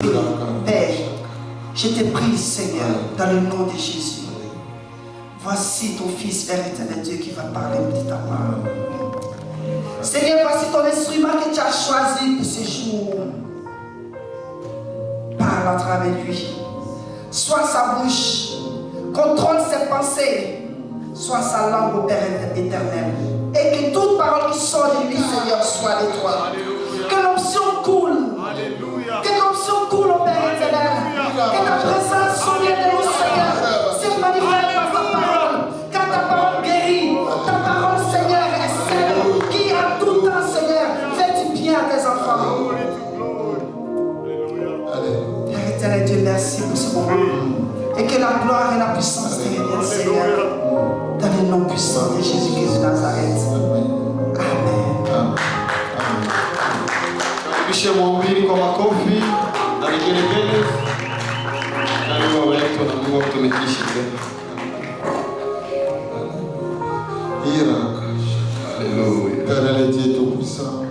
Père, je te prie, Seigneur, dans le nom de Jésus. Voici ton Fils, Père éternel Dieu, qui va parler de ta parole. Seigneur, voici ton instrument que tu as choisi pour ce jour. Parle à travers lui. Sois sa bouche. Contrôle ses pensées. Sois sa langue au Père éternel. Et que toute parole qui sort de lui, Seigneur, soit de toi. Que l'option coule. Que l'option coule au Père éternel. Que ta présence soit de nous, Seigneur. C'est manifeste par ta parole. Car ta parole guérit. Ta parole, Seigneur, est celle qui a tout temps, Seigneur, fait du bien à tes enfants. Père éternel Dieu, merci pour ce moment. Et que la gloire et la puissance te reviennent, Seigneur. Dans le nom puissant de Jésus-Christ de Nazareth. Amen. Bishe mwambili kwa makofi na vigelegele na Mungu wetu na Mungu kutumikishi tena. Alléluia. Père le Dieu Tout-Puissant,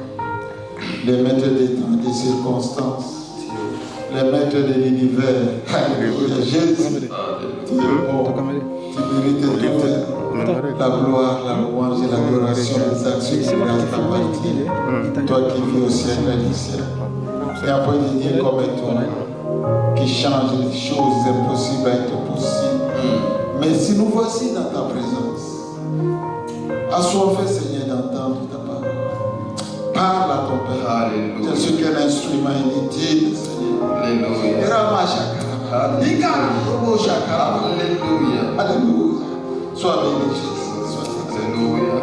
le maître des temps et des circonstances, le maître de l'univers. Alléluia. Jésus, tu es bon, tu mérites toute la gloire, la louange et l'adoration des actions qui grâce t'appartiennent. Toi qui vis au ciel et du ciel. Et après de dire comme toi, qui change les choses impossibles à être possibles. Mais si nous voici dans ta présence, assoiffé Seigneur d'entendre ta parole. Parle à ton Père. Alléluia. Je suis qu'un instrument inutile, Seigneur. Alléluia. Alléluia. Alléluia. Sois béni, Jésus. Sois Alléluia.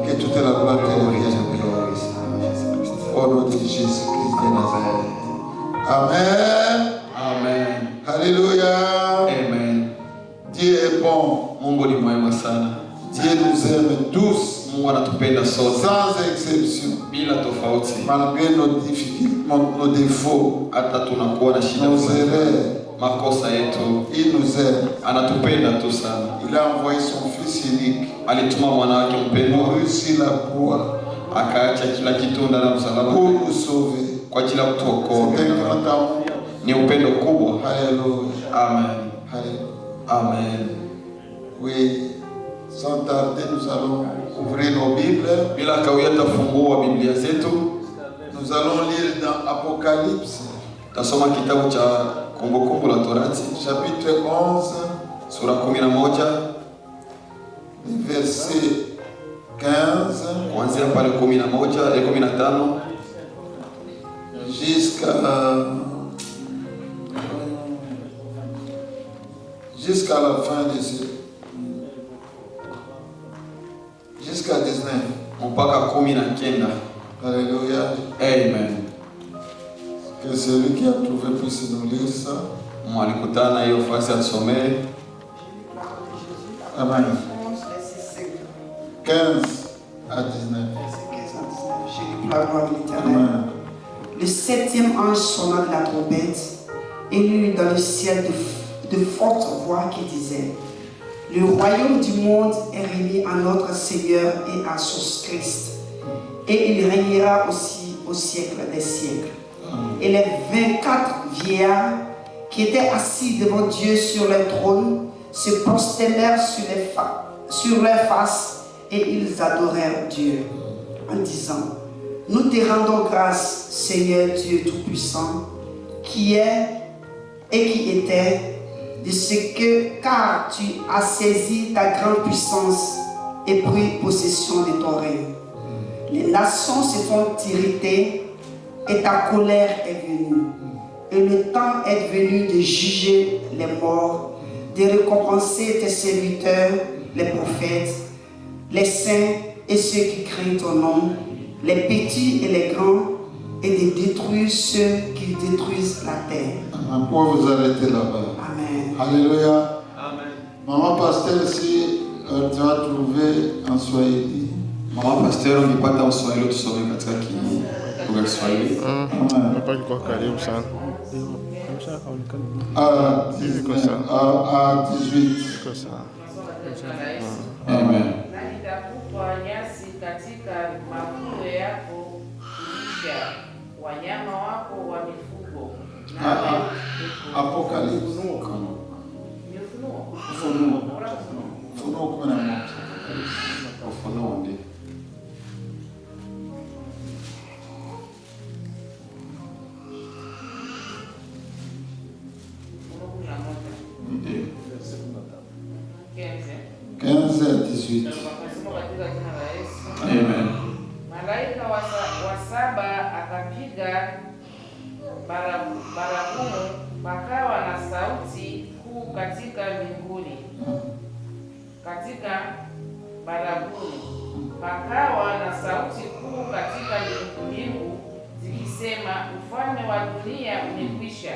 que toute la gloire te revienne. Au nom de Jésus-Christ de Nazareth. Amen. Amen. Alléluia. Amen. Dieu est bon. Mungu ni mwema sana. Dieu nous aime tous. Mungu anatupenda sote Sans exception. bila tofauti. Malgré nos difficultés, nos défauts, Hata tunakuwa na shida nos fulani, erreurs, makosa yetu, il nous aime. anatupenda tu sana. Il a envoyé son Fils unique Alituma mwana wake mpendwa mourir sur la croix akaacha kila kitu ndani ya msalaba pour nous sauver. kwa ajili ya C'est kutuokoa. un grand amour. Ni upendo kubwa. Alléluia. Amen. Alléluia. Amen. Oui, sans tarder, nous allons ouvrir nos Bibles. Bila kawia tafungua Biblia zetu. Nous allons lire dans Apocalypse, Tasoma kitabu cha Kumbukumbu la Torati chapitre 11, sura 11 verset 15 kuanzia pale 11 ya 15 jusqu'à la fin de ce, jusqu'à 19. mpaka 19. Alléluia. Amen. Que celui qui a trouvé puisse nous lire ça. Mwalikutana hiyo fasi atusomee. Amen. 11, 15 à 19. J'ai la gloire de l'Éternel. Amen. Le septième ange sonna de la trompette et lui dans le ciel de fortes voix qui disaient: le royaume du monde est remis à notre Seigneur et à son Christ, et il régnera aussi au siècle des siècles. Et les 24 vieillards qui étaient assis devant Dieu sur leur trône se prosternèrent sur leur face et ils adorèrent Dieu en disant: nous te rendons grâce, Seigneur Dieu Tout-Puissant, qui est et qui était, de ce que, car tu as saisi ta grande puissance et pris possession de ton règne. Les nations se sont irritées et ta colère est venue. Et le temps est venu de juger les morts, de récompenser tes serviteurs, les prophètes, les saints et ceux qui craignent ton nom, les petits et les grands, et de détruire ceux qui détruisent la terre. Amen. Pourquoi vous arrêtez là-bas? Amen. Alléluia. Amen. Maman pasteur, si tu vas trouver en Swahili. Mama pastor, ungepata Mswahili tusome katika lugha ya Kiswahili. Amen. Hapa ilikuwa karibu sana. À 18. Iko sawa. Amen. Na nitakupa nyasi katika mavuno yako kulisha wanyama wako wa mifugo Apocalypse. Ufunuo 11. Ufunuo ndio. Ndio. 15 à 18. Amen. Malaika wa saba akapiga baragumu, pakawa na sauti kuu katika mbinguni. Katika baragumu pakawa na sauti kuu katika mbingu zikisema, ufalme wa dunia umekwisha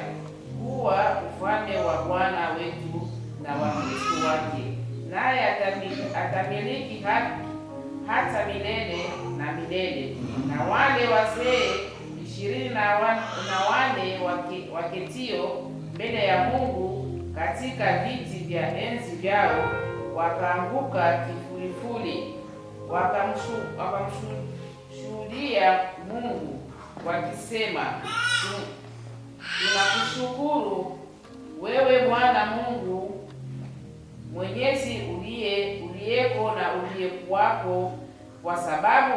kuwa ufalme wa Bwana wetu na wa Kristo wake, naye atamiliki hata milele na milele. Na wale wazee 24 waketio mbele ya Mungu katika viti vya enzi vyao wakaanguka kifurifuri, wakamshuhudia Mungu wakisema, tunakushukuru wewe Bwana Mungu Mwenyezi, uliyeko na uliyekuwako, kwa sababu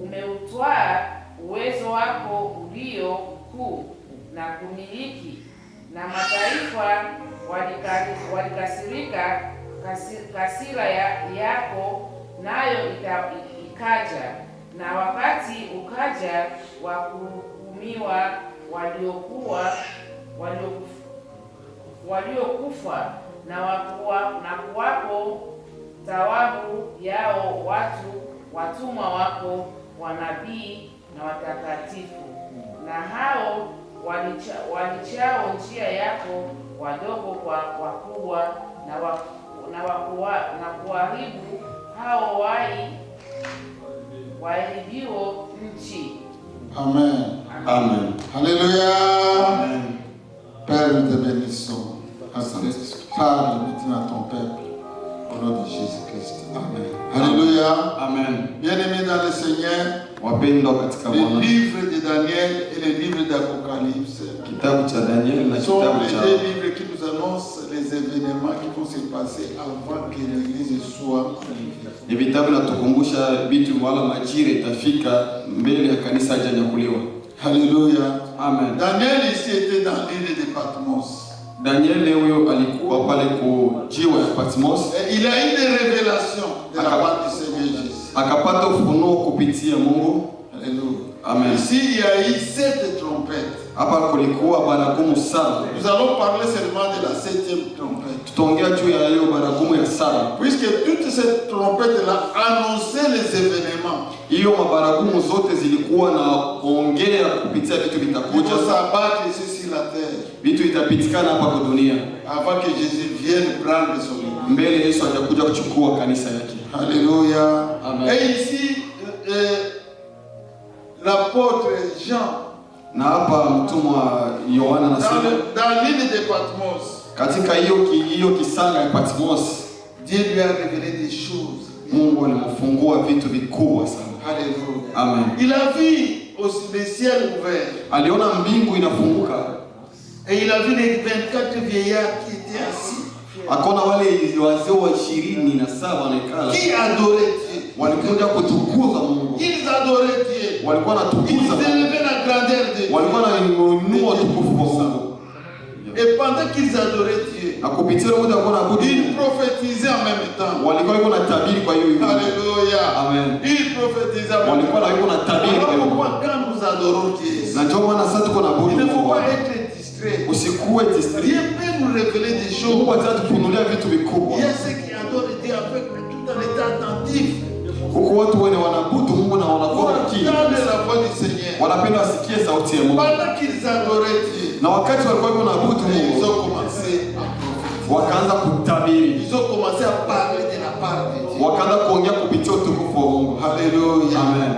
umeutwaa uwezo wako ulio kuu na kumiliki, na mataifa walikasirika kasira yako, nayo ikaja, na wakati ukaja wa kuhukumiwa waliokufa na kuwapo thawabu yao watumwa wako wanabii na watakatifu, na hao walichao njia yako, wadogo kwa wakubwa, na kuharibu hao waharibiwo nchi. Amen. Amen. Alléluia. Amen. Père, nous te bénissons. Parle maintenant à ton peuple. Au nom de Jésus-Christ. Amen. Alléluia. Amen. Bien-aimés dans le Seigneur, Wapendwa katika Bwana, le livre de Daniel et le livre d'Apocalypse kitabu cha Daniel na sont kitabu les cha deux livres qui nous annoncent les événements qui vont se passer avant que l'Église soit arrivée. ni vitabu natukumbusha vitu wala majira itafika mbele ya kanisa hajanyakuliwa. Alléluia. Amen. Daniel ici était dans l'île de Patmos. Daniel huyo alikuwa pale kujiwa ya Patmos. Et il a eu des révélations de la part du Seigneur Jésus. Akapata ufunuo kupitia Mungu. Alléluia. Amen. Ici, il y a eu 7 trompettes. Hapa kulikuwa baragumu saba. Nous allons parler seulement de la 7e trompette. Tutaongea juu ya hiyo baragumu ya saba. Puisque toutes ces trompettes-là annonçaient les événements. Hiyo mabaragumu zote zilikuwa na ongea kupitia vitu Qui vitakuja. vont s'abattre ici sur la terre. Vitu itapitikana hapa kwa dunia. Avant que Jésus vienne prendre son lit. Mbele Yesu atakuja kuchukua kanisa yake. Alléluia. Amen. Et ici, l'apôtre Jean, Na hapa mtumwa Yohana anasema dans l'île de Patmos, katika hiyo kisanga ya Patmos, Dieu lui a révélé des choses. Mungu alimfungua vitu vikubwa sana. Alléluia. Amen. Il a vu aussi le ciel ouvert. Aliona mbingu inafunguka. Et il a vu les 24 vieillards qui étaient assis. Akaona wale wazee wa 27 wanaikala. Qui adoraient Dieu. Walikuja kutukuza Mungu. Ils adoraient Dieu. Walikuwa Ils wanatukuza. élevaient la grandeur de Dieu. Walikuwa wanainua utukufu wa Mungu. Et pendant qu'ils adoraient Dieu, Na kupitia muda wa kuabudu, ils prophétisaient en même temps. walikuwa wanatabiri kwa hiyo. Alléluia. Amen. Ils prophétisaient en même Walikuwa temps. wanatabiri kwa Alors hiyo. pourquoi quand nous adorons Dieu, Na ndio maana sasa tuko na il budu ne faut Mungu. pas être distrait. Usikuwe distrait. Dieu peut nous révéler des choses. Mungu atatufunulia vitu vikubwa. Il y a ceux qui adorent Dieu avec tout en étant attentifs. Huko watu wene wanaabudu Mungu na Pour wanakuwa makini. entendre la voix du Seigneur. Wanapenda wasikie sauti ya Mungu. Pendant qu'ils adoraient Dieu, Na wakati walikuwa wanaabudu ils Mungu, ont commencé à prophétiser. wakaanza kutabiri. Ils ont commencé à parler de la part de Dieu. Wakaanza kuongea kupitia utukufu wa Mungu. Alléluia. Amen.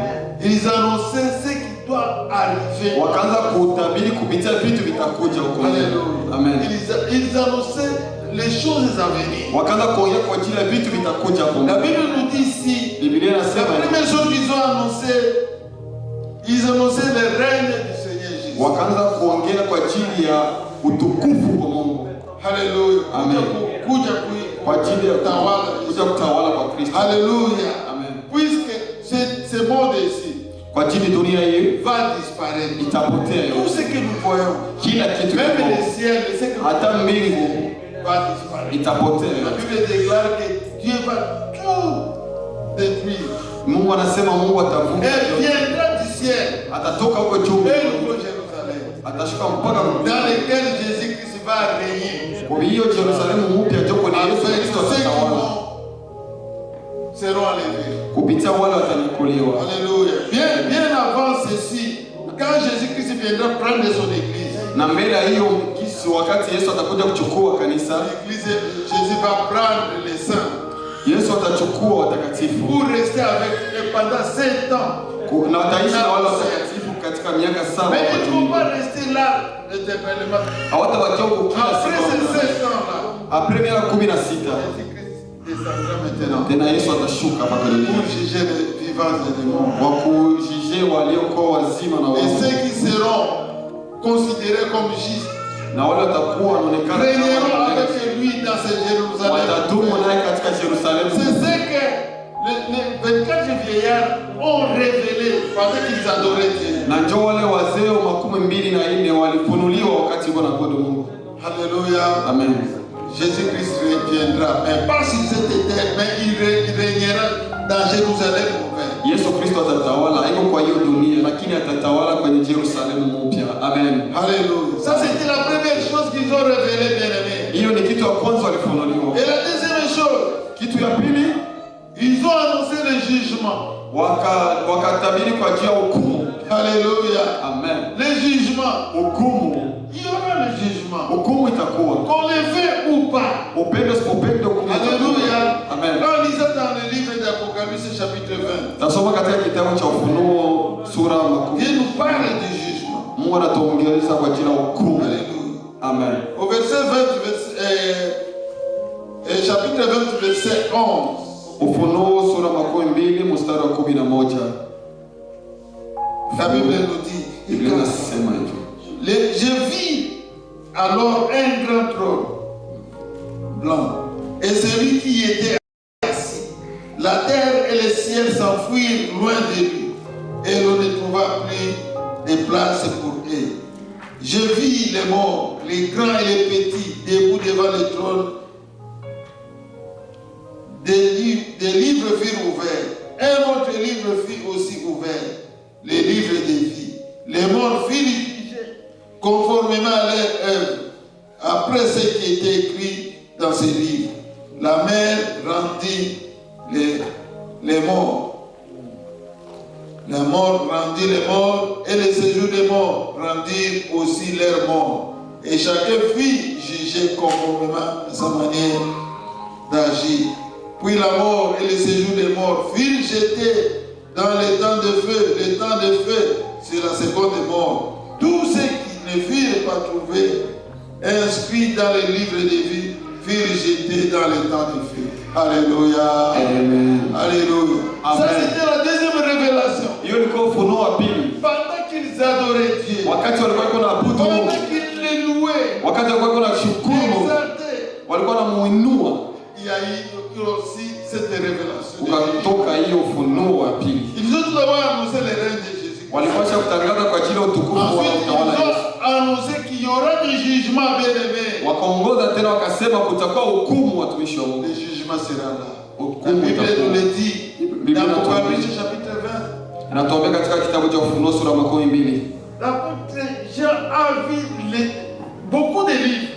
Ils annonçaient ce qui doit arriver. Wakaanza kutabiri kupitia vitu vitakuja huko mbele. Alléluia. Amen. Ils annonçaient les choses à venir. Wakaanza kuongea kwa ajili ya vitu vitakuja hapo La mbele. Bible nous dit ici, Biblia la inasema première chose qu'ils ont annoncé, ils annonçaient le règne du Seigneur Jésus. wakaanza kuongea kwa ajili ajili ya utukufu kwa Mungu. Hallelujah. Amen. Kuja Kwa ajili ya kuja kutawala kwa Kristo. Hallelujah. Amen. Puisque ce monde ici Kwa ajili dunia hii va disparaître. itapotea. Tout ce que nous voyons, Kila kitu même kiko, le ciel, ce que hata mbingu va disparaître. itapotea. La Bible déclare que Dieu va tout détruire. Mungu anasema Mungu atavunja Elle yote. viendra du ciel. Atatoka huko juu. Et nouveau Jérusalem. Atashuka mpaka Dans lequel Jésus-Christ va régner. kwa hiyo Yerusalemu mpya joko ni Yesu Avec Kristo ceux qui atatawala. seront enlevés. Kupitia wale watanyakuliwa. Alléluia. Bien avant ceci, quand Jésus-Christ viendra prendre son église, Na mbele ya hiyo kisi wakati Yesu atakuja kuchukua kanisa, l'église, Jésus va prendre les saints Yesu atachukua watakatifu pour rester avec eux pendant 7 ans. na wataishi na wale watakatifu katika miaka 7. Mais ils ne vont pas rester là éternellement. Hawatabakia huko kila Après ces siku. 7 ans-là, Après miaka 16 Jésus-Christ descendra maintenant tena Yesu atashuka hapa pour duniani juger les vivants et les morts. wa kujije waliokuwa wazima na Et wafu, ceux qui seront considérés comme justes na wale watakuwa wanaonekana régneront kama avec lui dans ce Jérusalem. watadumu naye katika Yerusalemu. C'est ce que les 24 vieillards ont révélé pendant qu'ils adoraient Dieu. Na njoo wale wazee 24 walifunuliwa wakati wanaabudu Mungu. Alléluia. Amen. Jésus-Christ reviendra, mais pas sur cette terre, mais il régnera dans Jérusalem ouvert. Yesu Kristo atatawala, haiko kwa hiyo dunia, lakini atatawala kwenye Yerusalemu mpya. Amen. Alléluia. Ça c'était la première chose qu'ils ont révélé, bien-aimés. Hiyo ni kitu ya kwanza walifunuliwa. Et la deuxième chose, Kitu ya pili, ils ont annoncé le jugement. wakatabiri kwa ajili ya hukumu. Alléluia. Amen. Le jugement. Hukumu. Il y aura le jugement. Hukumu itakuwa. Qu'on le fait ou pas. Upende usipopende hukumu. Alléluia. Amen. En lisant dans le livre d'Apocalypse chapitre 20, Tasoma katika kitabu cha Ufunuo sura il nous parle du jugement. Mungu anatuongeleza kwa ajili ya hukumu. Alléluia. Amen. Au verset 20, chapitre 20, verset 11. Ufunuo sura 20 mstari wa 11. La Bible nous dit, Biblia inasema hivyo. je vis alors un grand trône blanc et celui qui y était assis. La terre et le ciel s'enfuirent loin de lui et l'on ne trouva plus de place pour eux. Je vis les morts, les grands et les petits, debout devant le trône. Des livres furent ouverts. Un autre livre fut aussi ouvert, le livre de vie. Les morts furent jugés conformément à leur œuvre, après ce qui était écrit dans ces livres. La mer rendit les morts. La mort rendit les morts, et le séjour des morts rendit aussi leurs morts. Et chacun fut jugé conformément à sa manière d'agir. Puis la mort et le séjour des morts furent jetés dans les temps de feu. Le temps de feu, c'est la seconde mort. Tous ceux qui ne furent pas trouvés inscrits dans le livre de vie furent jetés dans le temps de feu. Alléluia. Amen. Alléluia. Amen. Ça, c'était la deuxième révélation. Hiyo ilikuwa ufunuo wa pili. Pendant qu'ils adoraient Dieu, Wakati walikuwa wanaabudu Mungu, pendant qu'ils le louaient, wakati walikuwa wanashukuru Mungu, exaltaient, walikuwa wanamuinua, il y a eu aussi cette révélation. ukatoka hiyo ufunuo wa pili. Ils ont tout d'abord annoncé le règne de Jésus. Walipasha kutangaza kwa ajili ya utukufu wa Ensuite, utawala ils Yesu. ont annoncé qu'il y aura du jugement, bien-aimé. Wakaongoza tena wakasema kutakuwa hukumu watumishi wa Mungu. Le jugement sera là. La Hukumu Bible nous itakuwa. le dit Biblia dans inatuambia. Apocalypse chapitre 20. Inatuambia katika kitabu cha Ufunuo sura 20. L'apôtre Jean a vu beaucoup de livres.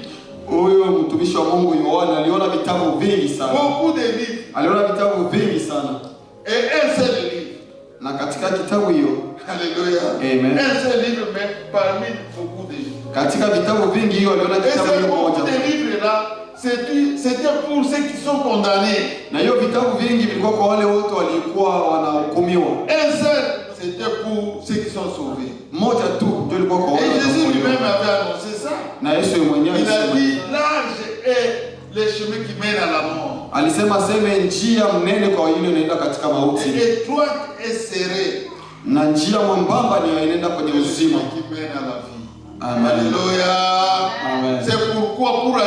Huyo mtumishi wa Mungu Yohana aliona vitabu vingi sana. Beaucoup de livres. Aliona vitabu vingi sana. Et un seul livre. Na katika kitabu hiyo, Alléluia. Amen. Un seul livre, mais parmi beaucoup de livres. katika vitabu vingi hiyo aliona Et kitabu ces hiyo beaucoup moja. de livres-là, c'était pour ceux qui sont condamnés. Na hiyo vitabu vingi vilikuwa kwa wale wote walikuwa wanahukumiwa. Un seul, c'était pour ceux qui sont sauvés. Moja tu ndio ilikuwa kwa wale Et Jésus wanahukumiwa. lui-même avait annoncé ça. Na Yesu mwenyewe Il a alisema, dit, large est le chemin qui mène à la mort. alisema seme njia mnene kwa yule inaenda katika mauti, Et étroite et serrée, na njia mwembamba ni inaenda kwenye le uzima. chemin qui mène à la vie. Amen. Alléluia.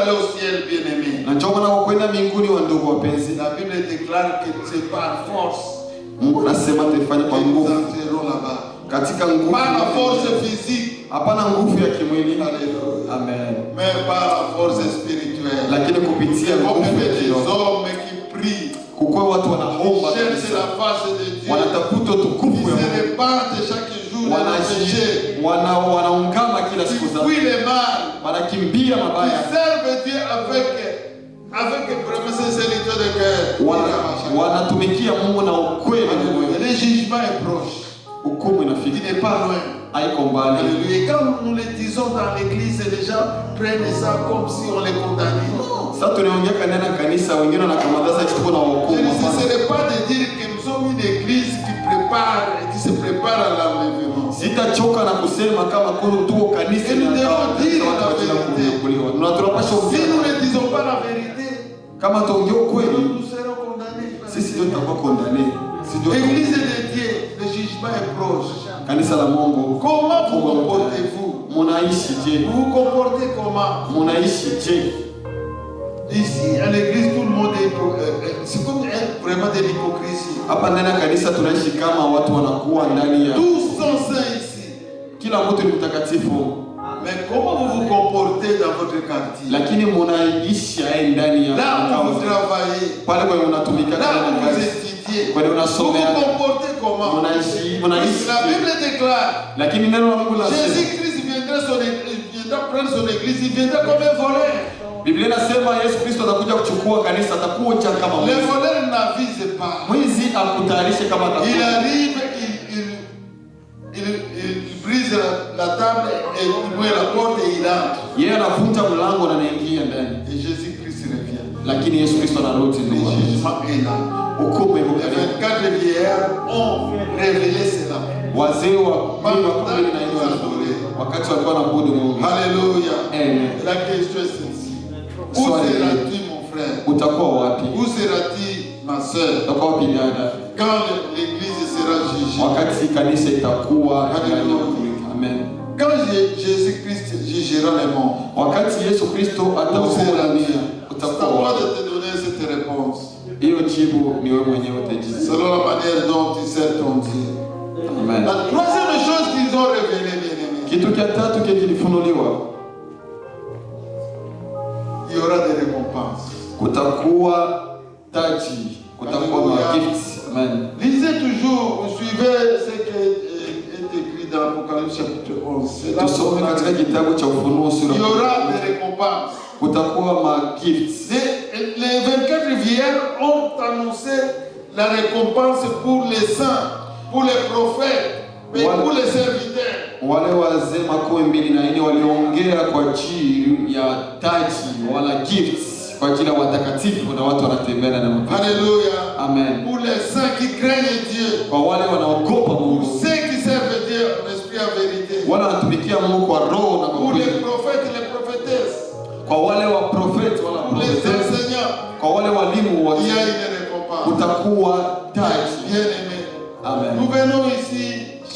aller au ciel, bien-aimé. Na njoo maana kwenda mbinguni wa ndugu wapenzi. La Bible déclare que c'est par force. Mungu anasema tufanye kwa Et nous nguvu. entrerons là-bas. Katika nguvu. Pas la force physique. Hapana nguvu ya kimwili. Alléluia. Amen. Mais par la force spirituelle. Lakini kupitia nguvu ya des kiroho. hommes qui prient. Kukua watu wanaomba Cherche la face de Dieu. wanatafuta utukufu Ils wa se Mungu. répandent chaque jour dans le péché. Wanaungama kila Ils siku zao. fuient le mal. Wanakimbia mabaya. Ils servent Dieu avec vraiment sincérité de cœur. Wanatumikia Mungu na ukweli wa moyo. Le jugement est proche. Hukumu Il inafika. n'est pas loin. Haiko mbali. Alléluia. Et quand nous le disons dans l'église, les gens prennent ça comme si on les condamnait. Non. Sasa tunaongea kanena kanisa, wengine wanakamata sasa kitu na hukumu. Ce n'est pas de dire que nous sommes une église qui se prépare à l'enlèvement. Sitachoka na kusema kama tuko kanisa Et nous devons dire la vérité. Si nous ne disons pas la vérité, Kama tuongea ukweli, nous serons condamnés. sisi ndio tutakuwa kondane. L'église de Dieu, le jugement est proche. Kanisa la Mungu. Comment vous comportez-vous? Munaishi je? Vous vous comportez comment? Munaishi je? Ici, à l'église, tout le monde est c'est comme vraiment de l'hypocrisie. Hapa ndani ya kanisa tunaishi kama watu wanakuwa ndani ya Tous sont saints ici. kila mtu ni mtakatifu. Mais comment vous vous comportez dans votre quartier? Lakini munaishi ndani ya Là où vous travaillez, pale kwa unatumika là où vous kazi. étudiez, Kwa hiyo vous unasomea vous comportez comment? munaishi. La Bible déclare, Lakini neno la Mungu linasema Jésus-Christ viendra prendre son église, il viendra comme un voleur. Biblia inasema Yesu Kristo atakuja kuchukua kanisa, atakuja kama Les mwizi. voleurs n'avisent pas. Mwizi akutayarishe kama Il atakuja. arrive, il brise la table et il ouvre la porte et il entre. Yeye anavunja mlango na anaingia ndani. Et Jésus-Christ revient. Lakini Yesu Kristo anarudi Le ndugu. jugement est là. Hukumu iko Les karibu. 24 vieillards ont révélé cela. Wazee wa kumi na nne wakati walikuwa wanaabudu Mungu. Alléluia. Amen. La question est celle-ci. Où Swali. seras-tu, mon frère? Utakuwa wapi? Où seras-tu, ma soeur? Utakuwa wapi dada? Quand l'église sera jugée. Wakati kanisa itakuwa ndani ya kutumika. Amen. Quand Jésus-Christ jugera les morts. Wakati Yesu Kristo Où atahukumu seras-tu? dunia, C'est à utakuwa toi wapi? de te donner cette réponse. Hiyo jibu ni wewe mwenyewe utajibu. Selon la manière dont tu sers ton Dieu. Amen. La troisième chose qu'ils ont révélée, bien-aimés, Kitu cha tatu kilifunuliwa, il y aura des récompenses. kutakuwa taji, kutakuwa magifts. Amen. Lisez toujours, vous suivez ce qui est écrit dans l'Apocalypse chapitre 11. C'est là Tusome katika kitabu cha Ufunuo il sura y aura des récompenses. kutakuwa magifts. Les 24 vieillards ont annoncé la récompense pour les saints, pour les prophètes, mais pour les serviteurs. Wale wazee makumi mbili na nne waliongea kwa ajili ya taji wala gifts kwa ajili ya watakatifu na watu wanatembea na Mungu. Alléluia. Amen. Pour les saints qui craignent Dieu. Kwa wale wanaogopa Pour Mungu. ceux qui servent Dieu en esprit et en vérité. Wale wanatumikia Mungu kwa roho na kwa Pour les kweli. prophètes et les prophétesses. Kwa wale wa profeti wala Pour les profetesi. enseignants. Kwa wale walimu wa Il y a une récompense. kutakuwa taji. Bien aimé. Amen. Nous venons ici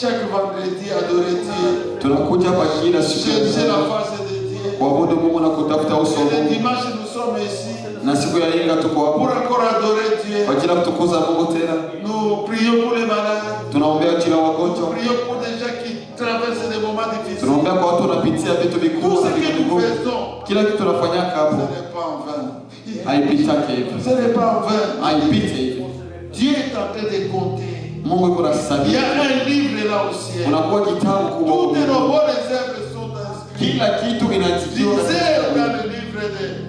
chaque vendredi adorer Dieu. Tunakuja hapa kila siku Chercher la face de Dieu. kuabudu Mungu na kutafuta uso wa Et le Mungu. dimanche nous sommes ici Na siku ya Inga tuko pour hapo encore adorer Dieu. kwa ajili ya kutukuza Mungu tena. Nous prions pour les malades. Tunaombea ajili ya Nous wagonjwa. prions pour des gens qui traversent des moments difficiles. Tunaombea kwa watu wanapitia vitu Tout vikubwa ce na que vitu nous vigumu. faisons, Kila kitu tunafanyaka ce hapo n'est pas en vain. haipitake hivi. Ce n'est pas en vain. Haipite hivi. Dieu est en train de compter. Mungu yuko Il y anasabia. a un livre là au ciel. Unakuwa kitabu kubwa. Toutes nos bonnes œuvres sont inscrites. Kila kitu inaandikiwa katika Lisez kitabu. dans le livre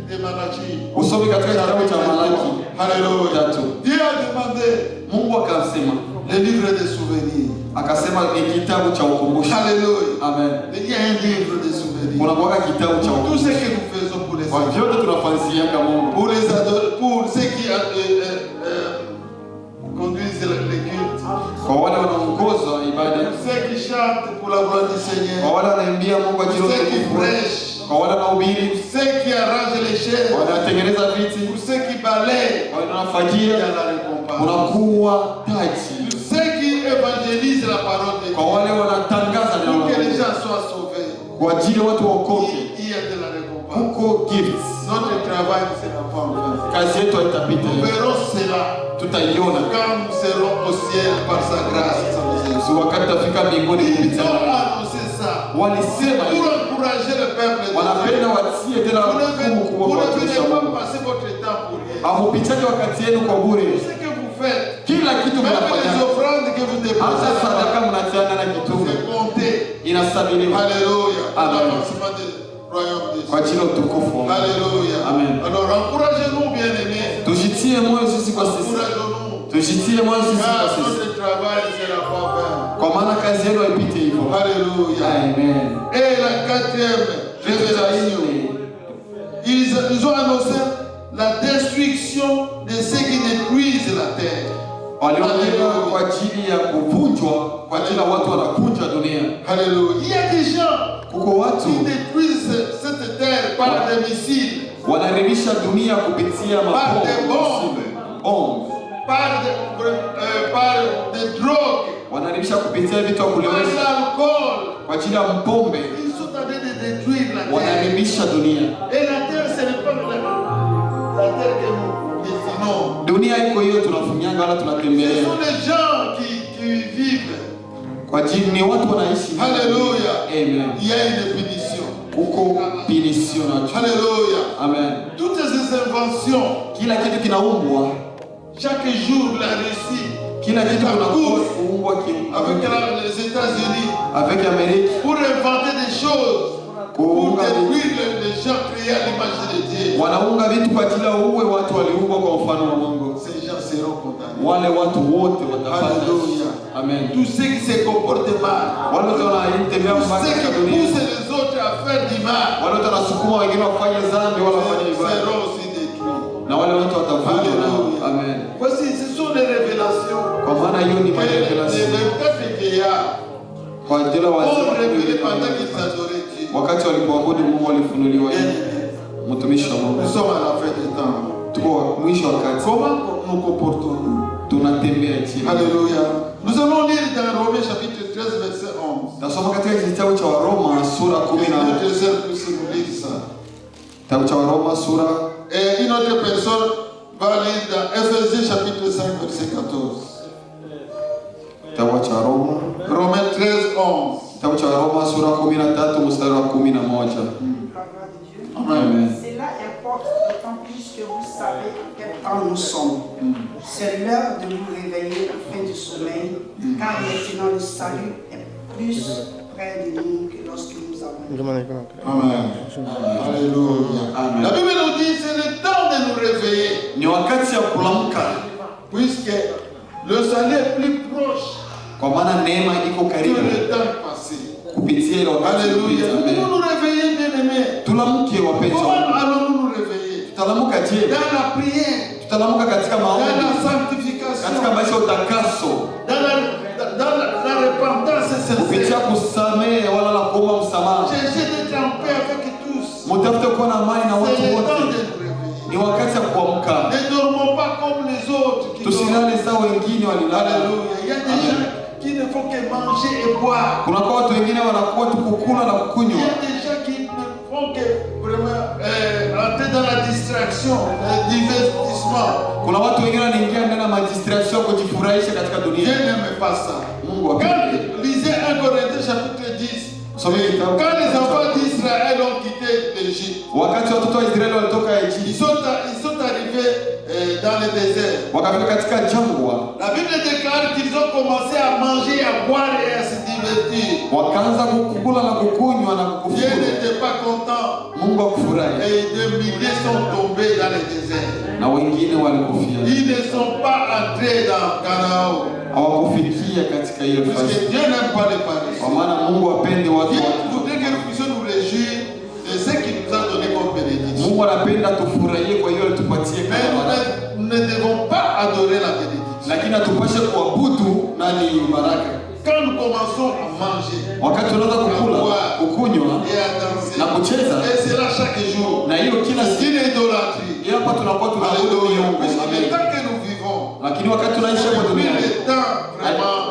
de Malachie. Usome katika kitabu cha Malaki. Alléluia. Tatu. Dieu a demandé Mungu akasema, le livre des souvenirs. akasema ni kitabu cha ukumbusho. Alléluia. Amen. Il y a un livre des souvenirs. Unakuwa kitabu cha Tout ukumbusho. ce que nous faisons pour les Kwa saints. vyote tunafanyizianga Mungu. Pour les adorer, pour ceux qui conduisent les cultes. Kwa wale wanaongoza ibada, Pour ceux qui chantent pour la gloire du kwa Seigneur. wale wanaimbia Mungu Pour ajili ya ceux qui utukufu, prêchent. kwa wale wanaohubiri, Pour ceux qui arrangent les chaises. wanatengeneza viti, Pour ceux qui balayent. Il y wanafagia, a la récompense. unakuwa taji. Pour ceux qui évangélisent la parole de Kwa Dieu. wale wanatangaza neno Pour la que les Mungu, gens soient sauvés. kwa ajili ya watu waokoke, Il y a de la récompense. huko kuko gifts. Notre travail ne sera pas en vain. Kazi yetu haitapita. Nous verrons cela Tutaiona quand nous serons au ciel par sa grâce. si wakati tutafika mbinguni Ils kupitia. ont annoncé ça. Walisema Pour encourager le peuple de Dieu. wanapenda watie tena Vous ne hukumu kubwa kwa venez watumishi wa pas Mungu. passer votre temps pour rien. Hamupitaje wakati yenu kwa bure. Tout ce que vous faites, Kila kitu même mnafanya. les offrandes que vous Hata déposez, sadaka mnatiana na kitunga. c'est compté. Inasabiliwa. Alléluia. Pour Amen. l'avancement du royaume de Kwa Dieu. ajili ya utukufu. Alléluia. Amen. Alors encouragez-nous, bien-aimés. Tujitie moyo sisi kwa sisi. Encourageons-nous. Tujitie moyo sisi kwa Car sisi. notre travail ne sera pas vain. Kwa maana kazi yenu haipite hivyo. Alléluia. Amen. Et la quatrième révélation, ils ont annoncé la destruction de ceux qui détruisent la terre. Waliongea kwa ajili ya kuvunjwa, kwa ajili ya watu wanavunja dunia. Alléluia. Il y a des gens Kuko watu qui détruisent cette terre par des missiles, wanaharibisha dunia kupitia Par des mabomu, par des drogues, wanaharibisha kupitia vitu vya par kulewesha, l'alcool. kwa ajili ya mpombe, Ils sont en train de détruire la terre. wanaharibisha dunia. Et la terre, ce n'est pas la terre que nous dessinons. Dunia iko hiyo, tunafunyanga wala Ce tunatembelea. sont des gens qui vivent. Kwa ajili ni watu wanaishi. Alléluia. Amen. Il y a une punition. Kuko pinisio na Alléluia. Amen. Toutes ces inventions, Kila kitu kinaumbwa, chaque jour la Russie, kila kitu kunakuwa kuumbwa avec les États-Unis, avec Amerika, pour inventer des choses, pour kuunga détruire les gens créés à l'image de Dieu. wanaunga vitu kwa ajili ya uwe watu waliumbwa kwa mfano wa Mungu. Ces gens seront condamnés. Wale watu wote watapata. Alléluia. Amen. Tous ceux qui se comportent mal, Wale wote wanatembea tous mbaya ceux qui katika dunia, poussent les autres à faire du mal, wale wote wanasukuma wengine wafanye dhambi wala wafanye ibada, seront aussi détruits. na wale wote watavunjwa nao. Alléluia. Amen. Voici, ce sont des révélations Kwa maana hiyo ni que marevelation les 24 vieillards kwa ajili ya ont révélé wazee pendant qu'ils adoraient Dieu. wakati walipoabudu Mungu walifunuliwa hivi. Mtumishi wa Mungu, Nous sommes à la fin du temps. tuko mwisho wa wakati, Comment nous comportons-nous? tunatembea chini. Alléluia. Nous allons lire dans Romains chapitre 13, verset 11. Tasoma katika kitabu cha Waroma sura Une 10. autre sœur puisse nous lire ça. Kitabu cha Waroma sura, Et une autre personne va lire dans Ephésiens chapitre 5, verset 14. kitabu cha Waroma, Romains 13, 11. kitabu cha Waroma sura 13 mstari wa 11. Amen. Cela importe d'autant plus que vous savez en quel temps nous sommes. C'est l'heure de vous réveiller au fin du sommeil, car maintenant le salut est plus près de nous que lorsque nous avons. Amen. Alléluia. Amen. La Bible nous dit c'est le temps de nous réveiller, Ni wakati ya kuamka, puisque le salut est plus proche kwa maana neema iko que karibu le temps passé. kupitia ile wakati. Alléluia. Nous Amen. devons nous réveiller, bien-aimés. Tulamke wapenzi Comment wangu. allons-nous nous réveiller? Tutalamuka je? Dans la prière, Tutalamuka katika dans maombi, la katika sanctification, maisha ya utakaso, dans la repentance kupitia sincère. kusamehe wala la kuomba msamaha. Cherchez d'être en paix avec tous. Mtafute kuwa na amani na C'est watu le temps wote. de nous réveiller. Ni wakati ya kuamka. Ne dormons pas comme les autres qui dorment. Tusilale saa wengine walilala. Alléluia. Il y a des Amen. gens qui ne font que manger et boire. Kuna kwa watu wengine wanakuwa tu kukula na Il y kukunywa. a des gens qui ne font que vraiment entrer dans la distraction, le divertissement. Kuna watu wengine wanaingia ndani ya madistraction kujifurahisha katika Dieu dunia. n'aime pas ça. Mungu Quand apende. lisez 1 Corinthiens chapitre 10, Someni kitabu. quand les enfants d'Israël ont quitté l'Égypte, Wakati watoto wa Israeli walitoka ils Egypti, sont arrivés dans le désert. wakafika katika jangwa, La Bible déclare qu'ils ont commencé à manger, à boire et à se divertir. wakaanza kukula na kukunywa na Dieu kukufuru. n'était pas content Mungu akufurahi. et des milliers sont tombés dans le désert. Na wengine walikufia. Ils ne sont pas entrés dans Canaan. Hawakufikia katika hiyo Parce fasi. que Dieu n'aime pas les Kwa paresseux. maana Mungu apende watu Dieu wake. voudrait que nous puissions nous réjouir de ce qu'il nous a donné comme bénédiction. Mungu anapenda tufurahie, kwa hiyo alitupatie Mais kama baraka. nous ne devons pas adorer la bénédiction. Lakini atupashe kuabudu nani baraka. Quand nous commençons à manger Wakati tunaanza kukula, kukunywa et à danser, na kucheza, et cela chaque jour, na hiyo kila c'est siku, une idolâtrie. ila hapa tunakuwa tunaabudu Alléluia. Mungu. Parce que le Amen. temps que nous vivons, Lakini wakati tunaishi hapa c'est plus duniani, le temps vraiment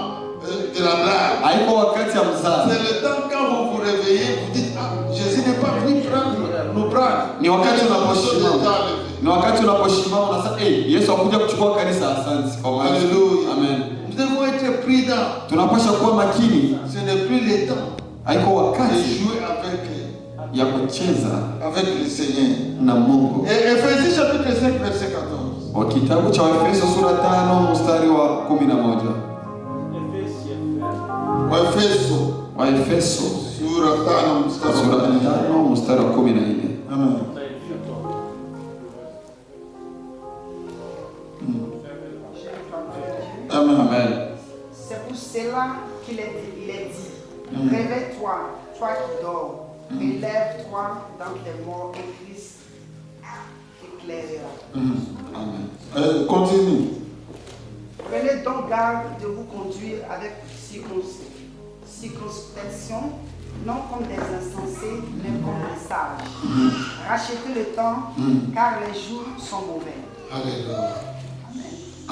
de la blague. haiko wakati ya mzaha. C'est le temps quand vous vous réveillez, vous dites, ah, Jésus n'est pas venu prendre nous prendre. Ni wakati unaposimama. L'état Ni wakati unaposimama unasema Yesu akuja kuchukua kanisa. Asante kwa maana. Alléluia. Amen. Nous devons être prudents. Tunapaswa kuwa makini. Ce n'est plus le temps Haiko de wakati jouer ya kucheza avec le Seigneur. na Mungu. Et Éphésiens chapitre 5 verset 14. Wa kitabu cha Efeso sura 5 mstari wa 11. Waefeso sura 5 mstari Sura wa 14. 5 mstari wa 14. Amen. Amen. Amen. C'est pour cela qu'il est dit, réveille-toi, toi qui dors, relève-toi dans tes morts et Christ éclairera. Amen. Continue. Prenez donc garde de vous conduire avec circonspection, non comme des insensés, mais comme des sages. Rachetez le temps, car les jours sont mauvais. Alléluia.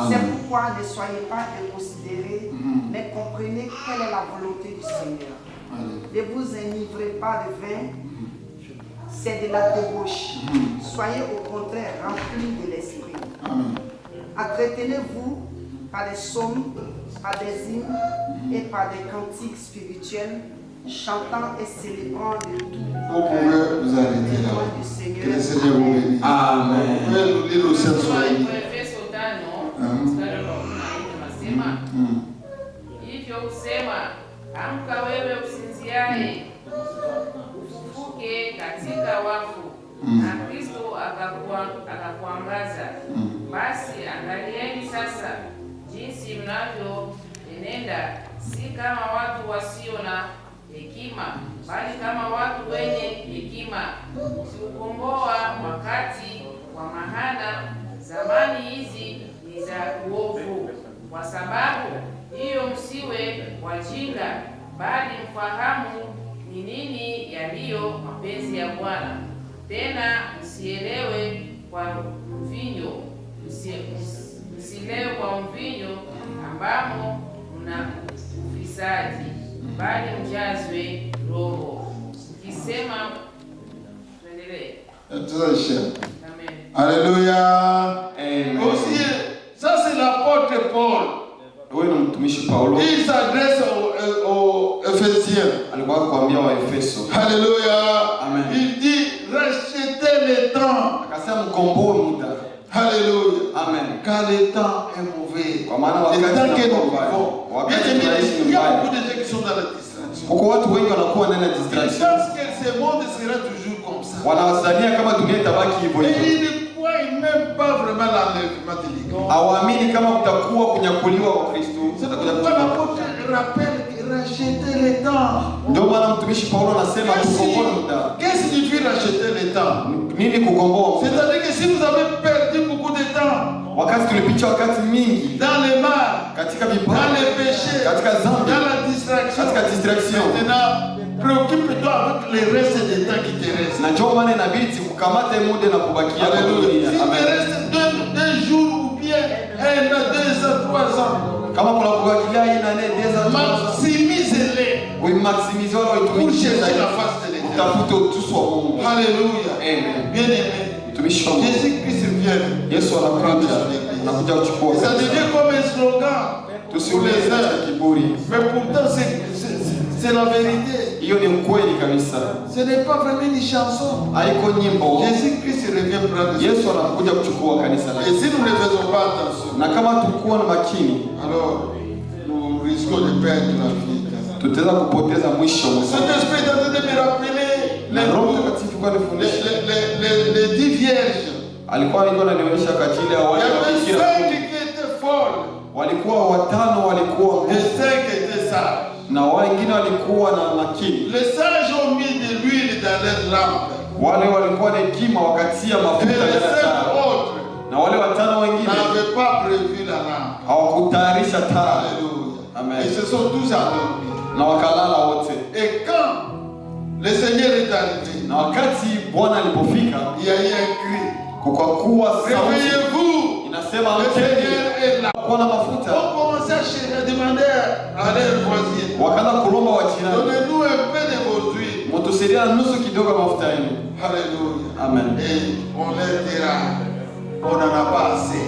C'est pourquoi ne soyez pas inconsidérés, mais comprenez quelle est la volonté du Seigneur. Ne vous enivrez pas de vin, c'est de la débauche. Soyez au contraire remplis de l'esprit. Entretenez-vous par des psaumes, par des hymnes et par des cantiques spirituels, chantant et célébrant de tout. Vous pouvez vous arrêter là. Que le Seigneur vous bénisse. Amen. Vous pouvez nous lire au Saint-Soleil. Hivyo husema, amka wewe usinziaye, ufufuke katika wafu, na Kristo akakuangaza. Basi angalieni sasa jinsi mnavyoenenda, si kama watu wasio na hekima, bali kama watu wenye hekima, mkiukomboa wakati wa mahana. Zamani hizi ni za uovu. Kwa sababu hiyo msiwe wajinga, bali mfahamu ni nini yaliyo mapenzi ya Bwana. Tena msilewe kwa mvinyo, msilewe kwa mvinyo ambamo mna ufisadi, bali mjazwe Roho. Mkisema, tuendelee. Amen. Alléluia. Amen. Aussi, ça c'est l'apôtre Paul. Wewe ni mtumishi Paulo. Il s'adresse aux Éphésiens. Alikuwa kuambia wa Efeso. Alléluia. Amen. Il dit rachetez le temps. Akasema mkomboe muda. Alléluia. Amen. Car le temps est mauvais. Kwa maana Le wakati temps que nous unakuwa vivons. mbaya. Wakati Bien aimé, tunaishi il y a mbaya. beaucoup de gens qui sont dans la distraction. Huko watu wengi wanakuwa ndani ya Ils distraction. pensent que ce monde sera toujours comme ça. Wanadhania kama dunia itabaki hivyo Et hivyo. ils ne croient même pas vraiment l'enlèvement de l'Église. Hawaamini kama kutakuwa kunyakuliwa kwa Kristo. C'est pourquoi l'apôtre rappelle que racheter le temps. Ndio maana mtumishi Paulo anasema tukomboe muda. Qu'est-ce que signifie racheter le temps? Nini kukomboa muda? C'est-à-dire que si vous avez perdu beaucoup de temps Wakati tulipicha wakati mingi dans les mal, katika dans vibaya, les péchés, katika dhambi, dans la distraction, katika distraction. maintenant, préoccupe-toi avec les restes des temps qui te restent. Na ndio maana inabidi kukamata muda na kubakia kwa Alléluia. dunia. Si te Amen. reste deux jours ou bien 1 an, 2 ans, 3 ans, Kama kuna kubakia ina ne deza maximise-les uimaximize wala pour uitumikishe chercher zaidi. la face de l'Éternel. Utafute utusu wa Mungu. Alléluia. Amen. Bien-aimé, Mtumishi wa Mungu. Jésus-Christ vient. Yesu anakuja anakuja kuchukua. Ça devient comme un slogan pour Tusiulize les katika uns. kiburi. Mais pourtant, c'est la vérité. Hiyo ni ukweli kabisa. Ce n'est pas vraiment une chanson. Haiko nyimbo. Jésus-Christ revient prendre. Yesu anakuja kuchukua kanisa Et lake. si nous ne faisons pas attention, Na kama tukua na makini, alors nous risquons de perdre la vie. tutaweza kupoteza mwisho wa siku. Saint-Esprit est en train de me rappeler Na Roho Mtakatifu kwa nifundisha. les 10 vierges. Alikuwa ananionyesha katili ya Il y wale wa avait bikira 5 kumi. qui étaient folles Walikuwa watano walikuwa et nguvu 5 étaient sages. na wengine walikuwa na makini. Les sages ont mis de l'huile dans leurs lampes. Wale walikuwa na hekima wakatia Et mafuta les ndani ya 5 taa. autres Na wale watano wengine n'avaient pas prévu la lampe. hawakutayarisha taa. Alléluia. Amen. Ils se sont tous endormis. Na wakalala wote. Et quand le Seigneur est arrivé, Na wakati Bwana alipofika, il y a eu un cri. kukakuwa sauti Réveillez-vous! inasema Le amkeni, Seigneur est là. kuwa na mafuta. On commençait à demander à leurs voisins, Wakaanza kulomba wajirani, donnez-nous un peu de vos huiles. mtusaidie na nusu kidogo ya mafuta yenu. Alléluia. Amen. Et on leur dira, on n'en a pas assez.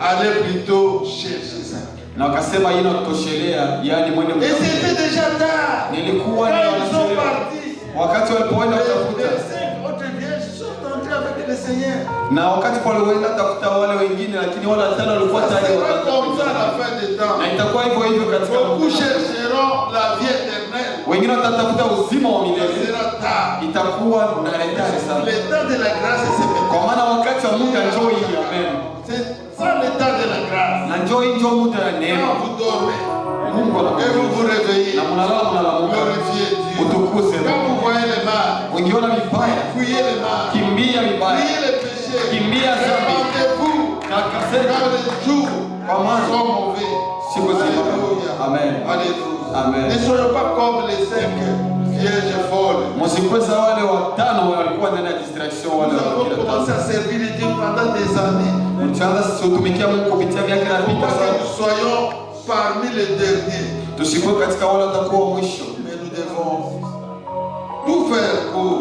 Allez plutôt chercher ça. Na wakasema hii inatoshelea, yani mwende Et c'était déjà tard. Nilikuwa Quand ni ils sont wanachelewa. partis, Wakati walipoenda kutafuta les 5 autres vierges sont entrés avec le Seigneur. na wakati walipoenda tafuta wale wengine, lakini wale watano walikuwa Ça tayari sera comme ça à la wakatafuta. fin des temps. Na itakuwa hivyo hivyo katika Beaucoup muda. chercheront la vie éternelle. Wengine watatafuta uzima wa Ça milele. sera tard. Itakuwa na retard sana. Le temps de la grâce c'est Kwa maintenant. maana wakati wa muda njoo hii, amen. C'est ça le temps de la grâce. Na njoo hii njoo muda ya neema. Quand vous dormez Mungu et anakuja. vous vous réveillez, Na mnalamuka. glorifiez Dieu. Utukuze. Quand vous voyez les mal, Wengiona vibaya. fuyez les mal, Kimbia vibaya. fuyez les péchés, Kimbia dhambi. répandez-vous. Na kasema Car les jours Amen. sont mauvais. siku zima. Alléluia. Amen. Alléluia. Amen. Ne soyons pas comme les 5 vierges folles. Msikuweza wale watano walikuwa ndani ya distraction wale Nous avons wakila commencé à servir les Dieu pendant des années. Mtaanza kutumikia Mungu kupitia miaka Pour inapita pas que sana. nous soyons parmi les derniers. Tusikuwe katika wale watakuwa mwisho. Mais nous devons tout faire pour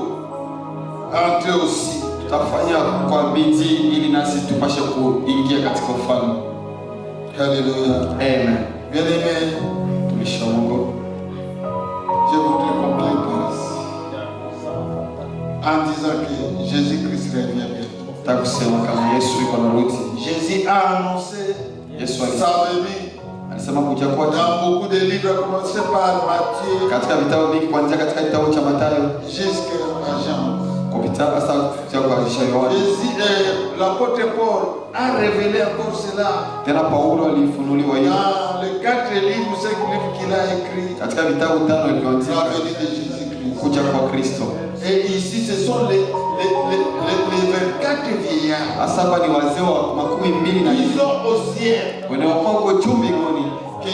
entrer aussi. Tutafanya kwa bidii ili nasi tupashe kuingia katika ufalme. Alléluia. Amen. Bien-aimé, Tumishi wa Mungu, je voudrais conclure par ici en disant que Jésus-Christ revient bientôt. nataka kusema kama Yesu yuko anarudi. Jésus a annoncé Yesu sa venue alisema kuja kwake dans beaucoup de livres, à commencer par Matthieu katika vitabu vingi, kuanzia katika kitabu cha Mathayo jusqu'à Jean. kupita hasa kitabu cha Yohana. L'apôtre Paul a révélé encore cela Tena Paulo alifunuliwa hiyo dans les 4 livres ou 5 livres qu'il a écrits, katika vitabu 5 la alivyoandika venue de Jésus-Christ. kuja kwa Kristo. Et ici, ce sont les 24 vieillards. Hasa hapa ni wazee wa 24 Ils sont au ciel. wanaokuwa huko juu mbinguni. Que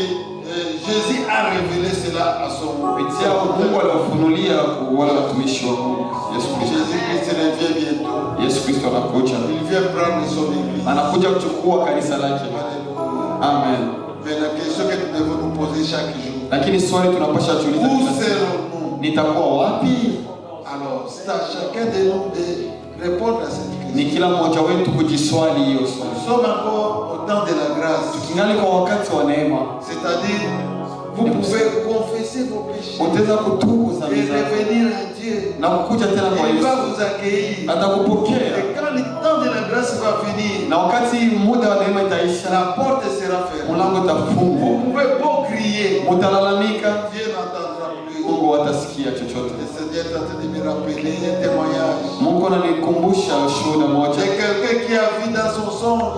Jésus a révélé cela à son Kupitia Mungu aliwafunulia kwa wale watumishi wa Mungu. Yesu Kristo. Jésus-Christ revient bientôt. Yesu Kristo anakuja. Il vient prendre son église. Anakuja kuchukua kanisa lake. Alléluia. Amen. Mais la question que nous devons nous poser chaque jour, Lakini swali tunapasha tuuliza où kila siku, serons-nous? nitakuwa wapi? Alors, c'est à chacun de nous de répondre à cette question. Ni kila mmoja wetu kujiswali hiyo Nous swali. sommes encore au temps de la grâce. Kingali kwa wakati wa neema. C'est-à-dire, vous pouvez confesser vos péchés Utaweza kutubu dhambi et zako revenir à Dieu. na kukuja tena kwa Il va Yesu. vous accueillir. Atakupokea. Et quand le temps de la grâce va venir, Na wakati muda wa neema itaisha, la porte sera fermée. mlango Vous utafungwa. pouvez beau crier, Mutalalamika, Dieu n'entendra plus. Mungu hatasikia chochote. Le Seigneur est en train de me rappeler un témoignage. Mungu ananikumbusha shuhuda moja. C'est quelqu'un qui a vu dans son songe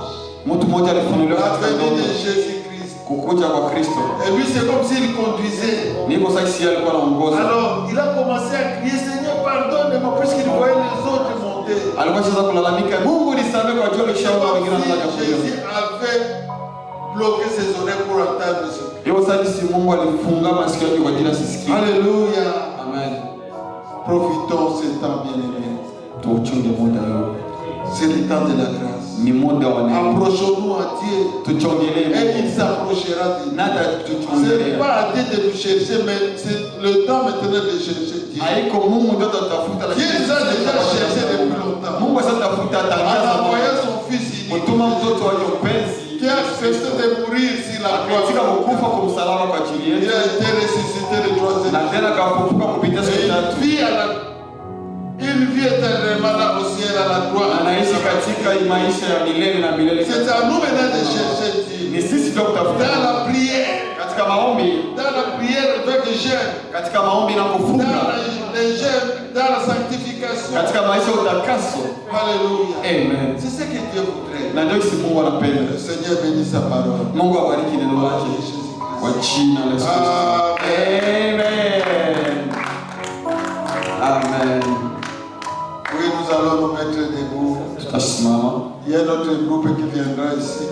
Mtu mmoja alifunuliwa la katika venue de ndoto Jésus-Christ. kukuja kwa Kristo. Et lui, c'est comme s'il conduisait. Niko sasa alikuwa anaongoza. Alors, il a commencé à crier, Seigneur, pardonne-moi, puisqu'il voyait les autres monter. Alikuwa sasa kulalamika, Mungu nisamehe kwa ajili ya C'est shauri comme wengine wanataka si kuja. Jésus avait bloqué ses oreilles pour entendre ce cri. Hiyo sasa si Mungu alifunga masikio yake kwa ajili asisikie. Alléluia. Amen. Profitons ce temps bien-aimé. Tuuchunge muda huu. C'est le temps de la grâce. Ni muda wa neema. Approchons-nous à Dieu Tuchongelee et il Mungu. s'approchera de nous. Nada Ce n'est tuchongelee. pas à Dieu de nous chercher, mais c'est le temps maintenant de chercher Dieu. Haiko Mungu ndio atatafuta, Dieu lakini nous a déjà cherché depuis longtemps. Mungu sasa tafuta En tangaza envoyant son Fils unique kutuma mtoto wake mpenzi qui a accepté de mourir sur la katika croix. kukufa kwa msalaba kwa ajili Il yetu a été ressuscité le troisième na jour. tena kafufuka kupitia siku Et tatu. il vit éternellement là au ciel à la gloire. Anaishi katika maisha ya milele na milele. C'est à nous maintenant de chercher Dieu. Ni sisi ndio kutafuta Dans la prière, katika maombi, avec le jeûne, katika maombi na dans kufunga, les jeûnes, dans la sanctification. katika maisha ya utakaso. Alléluia. Amen. C'est ce que Dieu voudrait. Na ndio isi Mungu anapenda. Le Seigneur bénit sa parole. Mungu abariki neno lake kwa jina la Yesu Kristo. Amen. Amen. Oui, nous allons nous mettre debout. Tutasimama. Il y a notre groupe qui viendra ici.